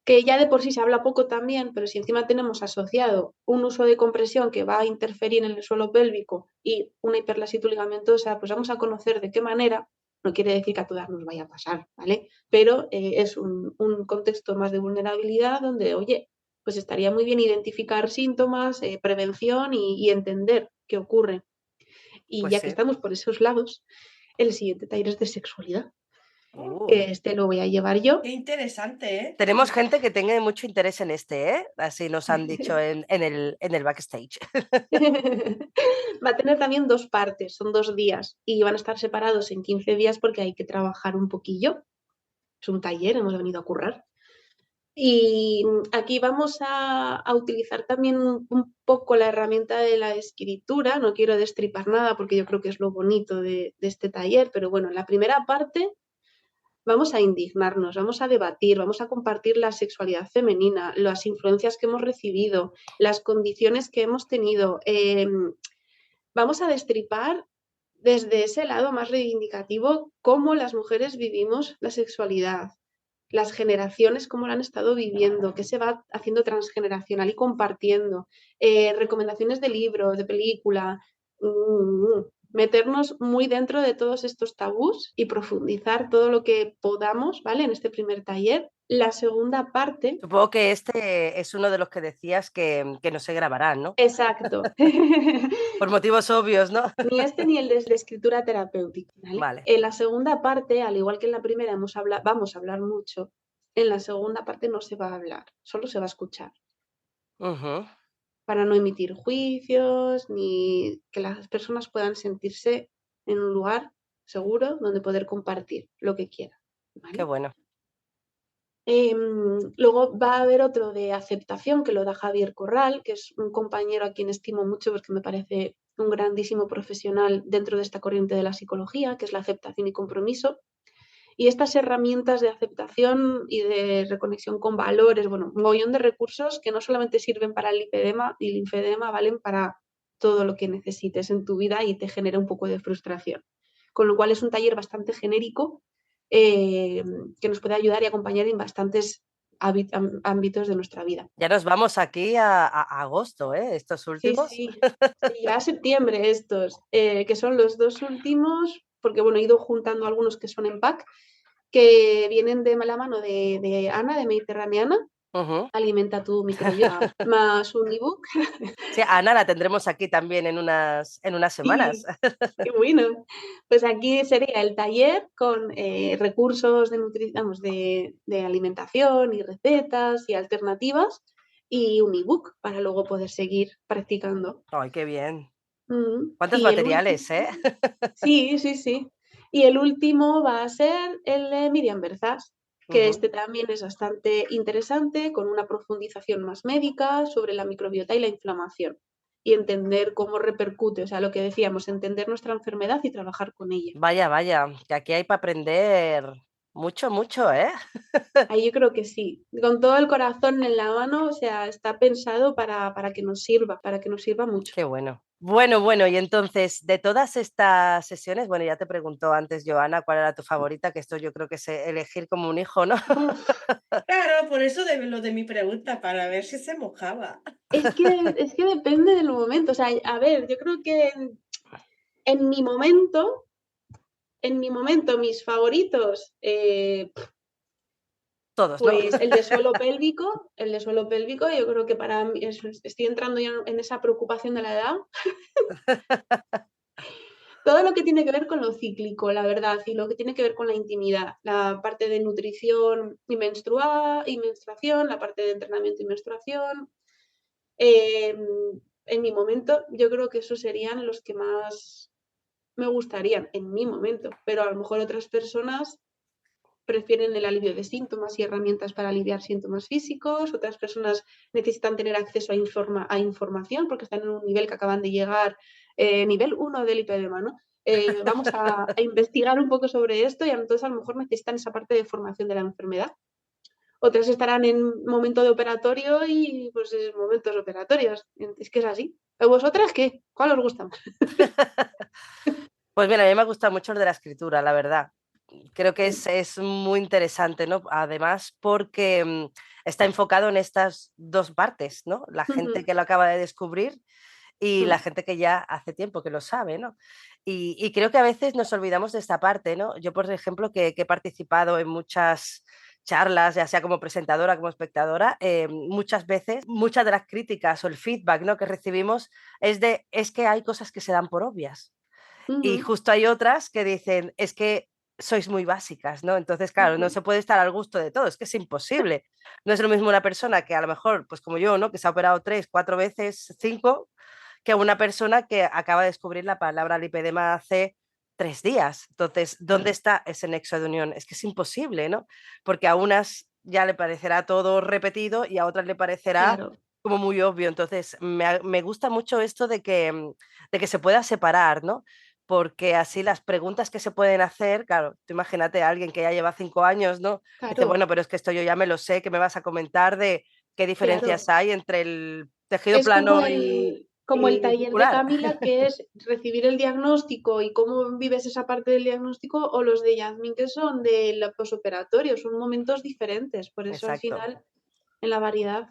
que ya de por sí se habla poco también, pero si encima tenemos asociado un uso de compresión que va a interferir en el suelo pélvico y una hiperlasitud ligamentosa, pues vamos a conocer de qué manera, no quiere decir que a todas nos vaya a pasar, ¿vale? Pero es un contexto más de vulnerabilidad donde, oye, pues estaría muy bien identificar síntomas, prevención y entender qué ocurre. Y Pues ya que sí. estamos por esos lados, el siguiente taller es de sexualidad. Uh. Este lo voy a llevar yo. Qué interesante, ¿eh? Tenemos gente que tenga mucho interés en este, ¿eh? Así nos han dicho en el backstage. Va a tener también 2 partes, son 2 días y van a estar separados en 15 días porque hay que trabajar un poquillo. Es un taller, hemos venido a currar. Y aquí vamos a utilizar también un poco la herramienta de la escritura. No quiero destripar nada porque yo creo que es lo bonito de este taller, pero bueno, en la primera parte vamos a indignarnos, vamos a debatir, vamos a compartir la sexualidad femenina, las influencias que hemos recibido, las condiciones que hemos tenido. Vamos a destripar desde ese lado más reivindicativo cómo las mujeres vivimos la sexualidad, las generaciones cómo la han estado viviendo, qué se va haciendo transgeneracional y compartiendo, recomendaciones de libros, de película. meternos muy dentro de todos estos tabús y profundizar todo lo que podamos, ¿vale? En este primer taller. La segunda parte, Supongo que este es uno de los que decías que no se grabarán, ¿no? exacto. Por motivos obvios, ¿no? Ni este ni el de escritura terapéutica, ¿vale? Vale. En la segunda parte, al igual que en la primera vamos a hablar mucho, en la segunda parte no se va a hablar, solo se va a escuchar, Ujú. para no emitir juicios ni que las personas puedan sentirse en un lugar seguro donde poder compartir lo que quieran, Qué ¿vale? bueno. Luego va a haber otro de aceptación que lo da Javier Corral, que es un compañero a quien estimo mucho porque me parece un grandísimo profesional dentro de esta corriente de la psicología, que es la aceptación y compromiso. Y estas herramientas de aceptación y de reconexión con valores, bueno, un montón de recursos que no solamente sirven para el lipedema y linfedema, valen para todo lo que necesites en tu vida y te genera un poco de frustración. Con lo cual es un taller bastante genérico que nos puede ayudar y acompañar en bastantes ámbitos de nuestra vida. Ya nos vamos aquí a agosto, ¿eh? Estos Sí, últimos. sí, sí, ya septiembre estos, que son los dos últimos, porque bueno, he ido juntando algunos que son en pack, que vienen de la mano de Ana, de Mediterraneana, Ujú. Alimenta tu microbiota, más un ebook. Sí, Ana la tendremos aquí también en unas semanas. Sí, qué bueno. Pues aquí sería el taller con recursos de alimentación y recetas y alternativas y un ebook para luego poder seguir practicando. Ay, qué bien. Mm. ¿Cuántos Y el materiales, eh? último, sí, sí, sí. Y el último va a ser el de Miriam Berzás, que Ujú. este también es bastante interesante, con una profundización más médica sobre la microbiota y la inflamación. Y entender cómo repercute, o sea, lo que decíamos, entender nuestra enfermedad y trabajar con ella. Vaya, vaya, que aquí hay para aprender mucho, mucho, ¿eh? Ahí yo creo que sí, con todo el corazón en la mano, o sea, está pensado para para que nos sirva mucho. Qué bueno. Bueno, bueno, y entonces, de todas estas sesiones, bueno, ya te preguntó antes, Joana, cuál era tu favorita, que esto yo creo que es elegir como un hijo, ¿no? Uf, Claro, por eso de lo de mi pregunta, para ver si se mojaba. es que depende del momento, o sea, a ver, yo creo que en mi momento, mis favoritos, Todos, ¿no? pues el de suelo pélvico, yo creo que para mí estoy entrando ya en esa preocupación de la edad. Todo lo que tiene que ver con lo cíclico, la verdad, y lo que tiene que ver con la intimidad, la parte de nutrición y menstruación, la parte de entrenamiento y menstruación. En mi momento, yo creo que esos serían los que más me gustarían en mi momento, pero a lo mejor otras personas prefieren el alivio de síntomas y herramientas para aliviar síntomas físicos, otras personas necesitan tener acceso a información porque están en un nivel que acaban de llegar, nivel 1 del lipedema, ¿no? Vamos a investigar un poco sobre esto y entonces a lo mejor necesitan esa parte de formación de la enfermedad. Otras estarán en momento de operatorio y pues en momentos operatorios. Es que es así. ¿Vosotras qué? ¿Cuál os gusta más? Pues mira, a mí me gusta mucho el de la escritura, la verdad. Creo que es muy interesante, ¿no? Además, porque está enfocado en estas dos partes, ¿no? La gente que lo acaba de descubrir y la gente que ya hace tiempo que lo sabe, ¿no? Y creo que a veces nos olvidamos de esta parte, ¿no? Yo, por ejemplo, que he participado en muchas charlas, ya sea como presentadora, como espectadora, muchas veces, muchas de las críticas o el feedback, ¿no?, que recibimos es que hay cosas que se dan por obvias. Y justo hay otras que dicen, es que sois muy básicas, ¿no? Entonces, claro, no se puede estar al gusto de todo, es que es imposible. No es lo mismo una persona que a lo mejor, pues como yo, ¿no?, que se ha operado 3, 4 veces, 5, que una persona que acaba de descubrir la palabra lipedema hace 3 días. Entonces, ¿dónde está ese nexo de unión? Es que es imposible, ¿no? Porque a unas ya le parecerá todo repetido y a otras le parecerá Claro, como muy obvio. Entonces, me gusta mucho esto de que se pueda separar, ¿no? Porque así las preguntas que se pueden hacer, claro, tú imagínate a alguien que ya lleva 5 años, ¿no? Dice, claro, bueno, pero es que esto yo ya me lo sé, ¿qué me vas a comentar de qué claro. diferencias hay entre el tejido Es como plano como el y taller de muscular? Camila, que es recibir el diagnóstico y cómo vives esa parte del diagnóstico, o los de Yasmin, que son del posoperatorio, son momentos diferentes, por eso al Exacto. final en la variedad.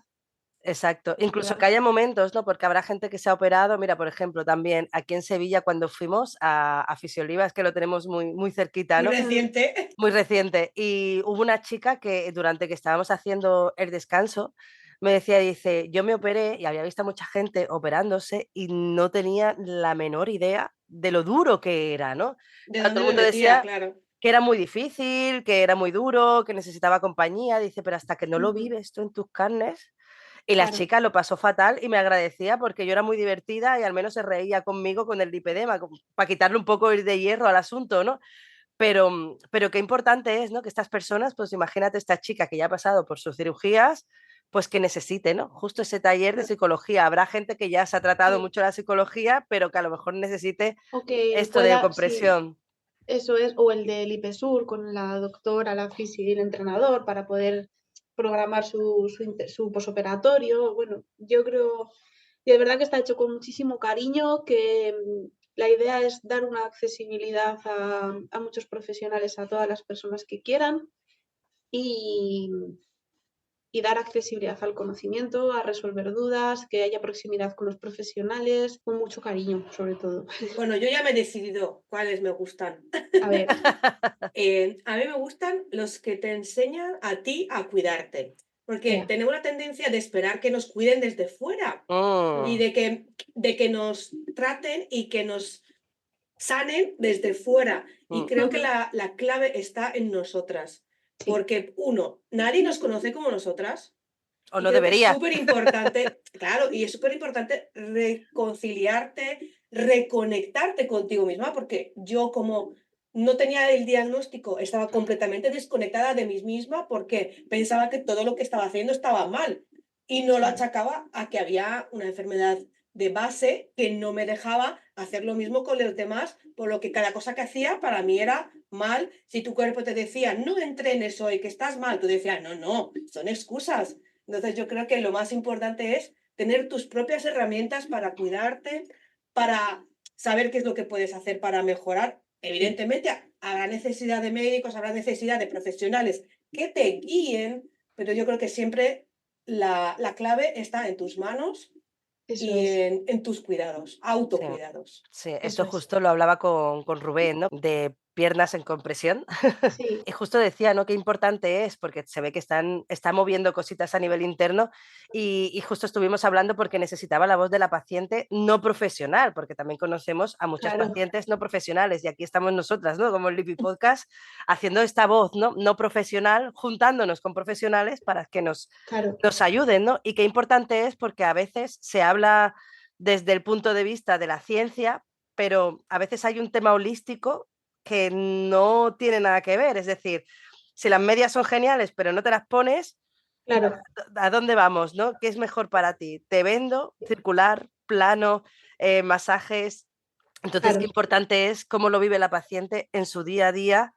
Exacto, incluso Claro. que haya momentos, ¿no? Porque habrá gente que se ha operado. Mira, por ejemplo, también aquí en Sevilla cuando fuimos a Fisiolivas, que lo tenemos muy, muy cerquita, Muy ¿no? reciente. Muy reciente. Y hubo una chica que durante que estábamos haciendo el descanso me decía, dice, yo me operé y había visto a mucha gente operándose y no tenía la menor idea de lo duro que era, ¿no? ¿De Claro, todo dónde el me mundo metía? decía Claro. que era muy difícil, que era muy duro, que necesitaba compañía. Dice, pero hasta que no lo Ujú, vives tú en tus carnes. Y la claro. chica lo pasó fatal y me agradecía porque yo era muy divertida y al menos se reía conmigo con el lipedema, para quitarle un poco de hierro al asunto, ¿no? Pero qué importante es, ¿no? Que estas personas, pues imagínate esta chica que ya ha pasado por sus cirugías, pues que necesite, ¿no? Justo ese taller de Claro. psicología. Habrá gente que ya se ha tratado Sí. mucho la psicología, pero que a lo mejor necesite O que esto de pueda, sí, compresión. eso es, o el del IPESUR con la doctora, la fisi y el entrenador para poder programar su posoperatorio. Bueno, yo creo, y de verdad que está hecho con muchísimo cariño, que la idea es dar una accesibilidad a muchos profesionales, a todas las personas que quieran y, y dar accesibilidad al conocimiento, a resolver dudas, que haya proximidad con los profesionales, con mucho cariño, sobre todo. Bueno, yo ya me he decidido cuáles me gustan. A ver, A mí me gustan los que te enseñan a ti a cuidarte, porque ea, tenemos la tendencia de esperar que nos cuiden desde fuera y Mm, de que nos traten y que nos sanen desde fuera. Y mm. creo que ujú, la clave está en nosotras, sí, porque uno, nadie nos conoce como nosotras. O Y no creo que es debería. súper importante, claro, y es súper importante reconciliarte, reconectarte contigo misma, porque yo como no tenía el diagnóstico, estaba completamente desconectada de mí misma porque pensaba que todo lo que estaba haciendo estaba mal y no lo claro, achacaba a que había una enfermedad de base que no me dejaba hacer lo mismo con los demás, por lo que cada cosa que hacía para mí era mal. Si tu cuerpo te decía, no entrenes hoy, que estás mal, tú decías, no, no, son excusas. Entonces yo creo que lo más importante es tener tus propias herramientas para cuidarte, para saber qué es lo que puedes hacer para mejorar. sí, Evidentemente habrá necesidad de médicos, habrá necesidad de profesionales que te guíen, pero yo creo que siempre la clave está en tus manos eso y es, en tus cuidados, Sí. autocuidados. Sí, eso esto es. justo lo hablaba con Rubén, ¿no? De piernas en compresión. Sí, Y justo decía, ¿no? Qué importante es, porque se ve que está moviendo cositas a nivel interno y justo estuvimos hablando porque necesitaba la voz de la paciente no profesional, porque también conocemos a muchas claro, pacientes no profesionales y aquí estamos nosotras, ¿no? Como el Lipi Podcast, haciendo esta voz, ¿no? No profesional, juntándonos con profesionales para que claro, nos ayuden, ¿no? Y qué importante es porque a veces se habla desde el punto de vista de la ciencia, pero a veces hay un tema holístico que no tiene nada que ver. Es decir, si las medias son geniales, pero no te las pones, claro, ¿a dónde vamos? ¿No? ¿Qué es mejor para ti? ¿Te vendo? ¿Circular? ¿Plano? ¿Masajes? Entonces, qué claro. importante es cómo lo vive la paciente en su día a día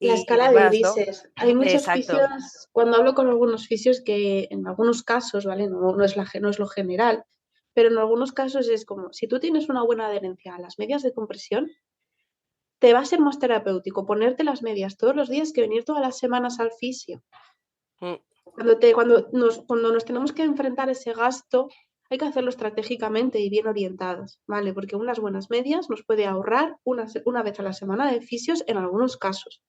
La y escala de demás, ¿no? grises. Hay muchos Exacto. fisios, cuando hablo con algunos fisios, que en algunos casos, ¿vale? No es lo general, pero en algunos casos es como, si tú tienes una buena adherencia a las medias de compresión, te va a ser más terapéutico ponerte las medias todos los días que venir todas las semanas al fisio. Mm, Cuando nos tenemos que enfrentar a ese gasto, hay que hacerlo estratégicamente y bien orientados, ¿vale? Porque unas buenas medias nos puede ahorrar una vez a la semana de fisios en algunos casos.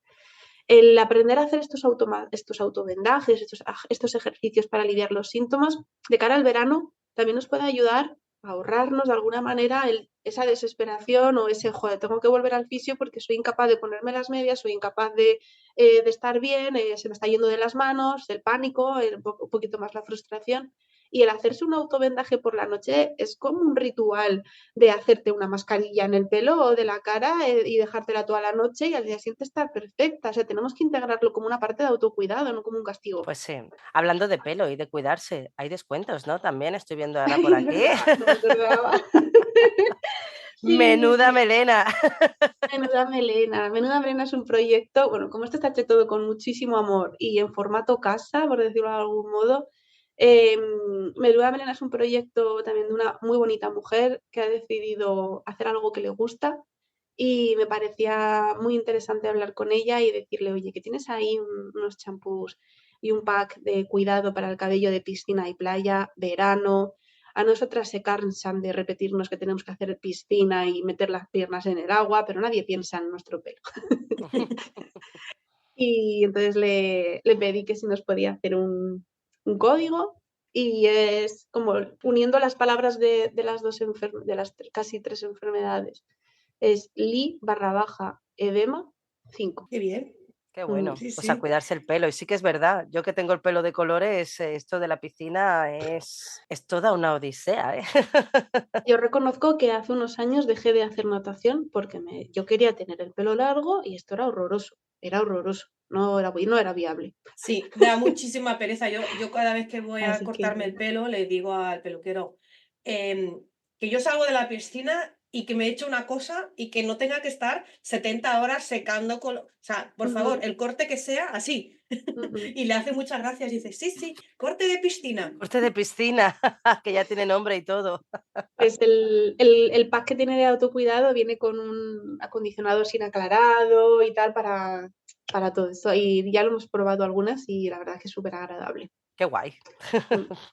El aprender a hacer estos autovendajes, estos ejercicios para aliviar los síntomas de cara al verano también nos puede ayudar a ahorrarnos de alguna manera esa desesperación o ese, joder, tengo que volver al fisio porque soy incapaz de ponerme las medias, soy incapaz de estar bien, se me está yendo de las manos, el pánico, un poquito más la frustración. Y el hacerse un autovendaje por la noche es como un ritual de hacerte una mascarilla en el pelo o de la cara y dejártela toda la noche y al día siguiente estar perfecta. O sea, tenemos que integrarlo como una parte de autocuidado, no como un castigo. pues sí. Hablando de pelo y de cuidarse, hay descuentos, ¿no? También estoy viendo ahora por Ay, es aquí. verdad, no me acordaba. Sí, sí, Menuda sí. melena. Menuda Melena. Menuda Melena es un proyecto, bueno, como esto está hecho todo con muchísimo amor y en formato casa, por decirlo de algún modo, eh, Menuda Melena es un proyecto también de una muy bonita mujer que ha decidido hacer algo que le gusta y me parecía muy interesante hablar con ella y decirle, oye, que tienes ahí unos champús y un pack de cuidado para el cabello de piscina y playa, verano. A nosotras se cansan de repetirnos que tenemos que hacer piscina y meter las piernas en el agua, pero nadie piensa en nuestro pelo. Y entonces le pedí que si nos podía hacer un código, y es como uniendo las palabras de las casi 3 enfermedades. Es Li/edema 5. Qué bien. Qué bueno, Sí, pues a sí. cuidarse el pelo. Y sí que es verdad, yo que tengo el pelo de colores, esto de la piscina es toda una odisea, ¿eh? Yo reconozco que hace unos años dejé de hacer natación porque yo quería tener el pelo largo y esto era horroroso, no era viable. Sí, da muchísima pereza. Yo cada vez que voy a Así cortarme que el pelo le digo al peluquero que yo salgo de la piscina y que me eche una cosa y que no tenga que estar 70 horas secando con... O sea, por favor, el corte que sea así. Y le hace muchas gracias y dice, sí, sí, corte de piscina. Corte de piscina, que ya tiene nombre y todo. Pues el pack que tiene de autocuidado viene con un acondicionador sin aclarado y tal para todo esto. Y ya lo hemos probado algunas y la verdad es que es súper agradable. Qué guay.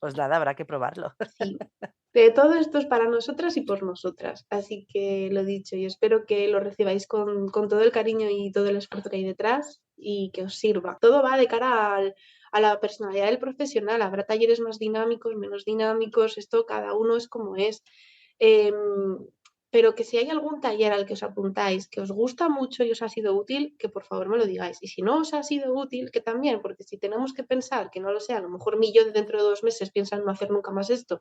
Pues nada, habrá que probarlo. Sí, de todo esto es para nosotras y por nosotras. Así que lo dicho, yo espero que lo recibáis con todo el cariño y todo el esfuerzo que hay detrás y que os sirva. Todo va de cara a la personalidad del profesional. Habrá talleres más dinámicos, menos dinámicos, esto cada uno es como es. Em, pero que si hay algún taller al que os apuntáis, que os gusta mucho y os ha sido útil, que por favor me lo digáis. Y si no os ha sido útil, que también, porque si tenemos que pensar, que no lo sé, a lo mejor mi yo de dentro de 2 meses piensa en no hacer nunca más esto,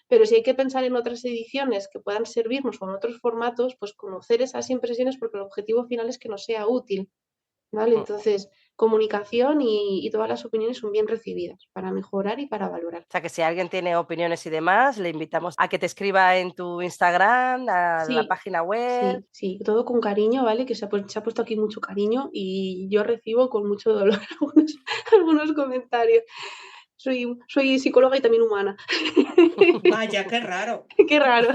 pero si hay que pensar en otras ediciones que puedan servirnos o en otros formatos, pues conocer esas impresiones, porque el objetivo final es que nos sea útil, ¿vale? Entonces, comunicación y todas las opiniones son bien recibidas para mejorar y para valorar. O sea, que si alguien tiene opiniones y demás, le invitamos a que te escriba en tu Instagram, a la Sí, página web. sí, todo con cariño, ¿vale? Que se ha puesto aquí mucho cariño y yo recibo con mucho dolor algunos comentarios. Soy psicóloga y también humana. Vaya, qué raro. Qué raro.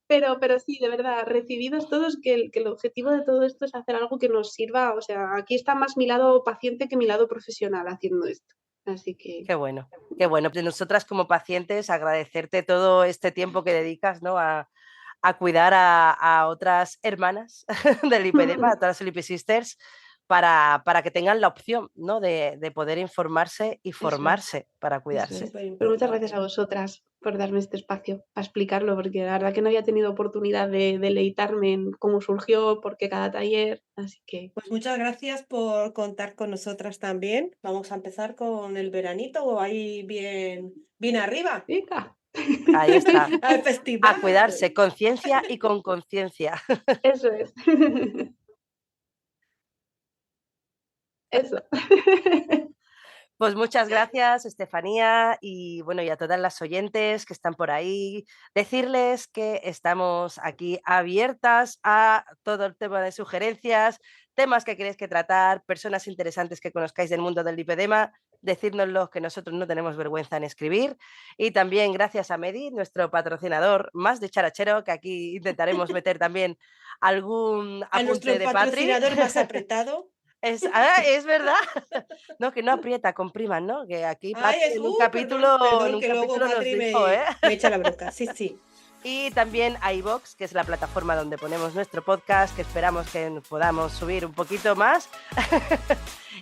Pero sí, de verdad, recibidos todos, que el objetivo de todo esto es hacer algo que nos sirva. O sea, aquí está más mi lado paciente que mi lado profesional haciendo esto. Así que Qué bueno, qué bueno. Pues nosotras como pacientes agradecerte todo este tiempo que dedicas, ¿no? a cuidar a otras hermanas del lipedema, a todas las Lipid Sisters, para que tengan la opción, ¿no? de poder informarse y Eso es. formarse para cuidarse. Pero muchas Superimportante. gracias a vosotras por darme este espacio para explicarlo, porque la verdad que no había tenido oportunidad de deleitarme en cómo surgió, por qué cada taller, así que Pues muchas gracias por contar con nosotras también. Vamos a empezar con el veranito o ahí bien arriba. venga. Ahí está. Al festival. A cuidarse, conciencia y con conciencia. Eso es. Eso. Pues muchas gracias, Estefanía, y bueno, y a todas las oyentes que están por ahí, decirles que estamos aquí abiertas a todo el tema de sugerencias, temas que queréis que tratar, personas interesantes que conozcáis del mundo del lipedema, decírnoslo, que nosotros no tenemos vergüenza en escribir. Y también gracias a Medi, nuestro patrocinador más de charachero, que aquí intentaremos meter también algún A nuestro apunte de Patri. patrocinador más apretado. Es verdad. No, que no aprieta, compriman, ¿no? Que aquí Ay, Patri en un capítulo, perdón, que luego nos Patri dijo, ¿eh? me echa la bronca. Sí, sí. Y también a iVoox, que es la plataforma donde ponemos nuestro podcast, que esperamos que podamos subir un poquito más.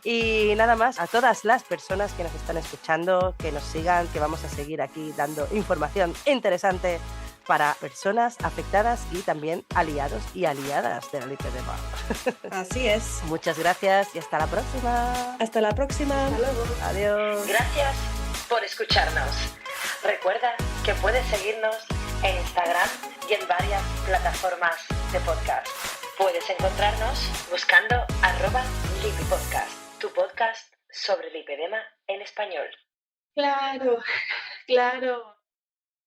Y nada más, a todas las personas que nos están escuchando, que nos sigan, que vamos a seguir aquí dando información interesante para personas afectadas y también aliados y aliadas de la lipedema. Así es. Muchas gracias y hasta la próxima. Hasta la próxima. Hasta luego. Adiós. Gracias por escucharnos. Recuerda que puedes seguirnos en Instagram y en varias plataformas de podcast. Puedes encontrarnos buscando @lipipodcast, tu podcast sobre lipedema en español. Claro, claro.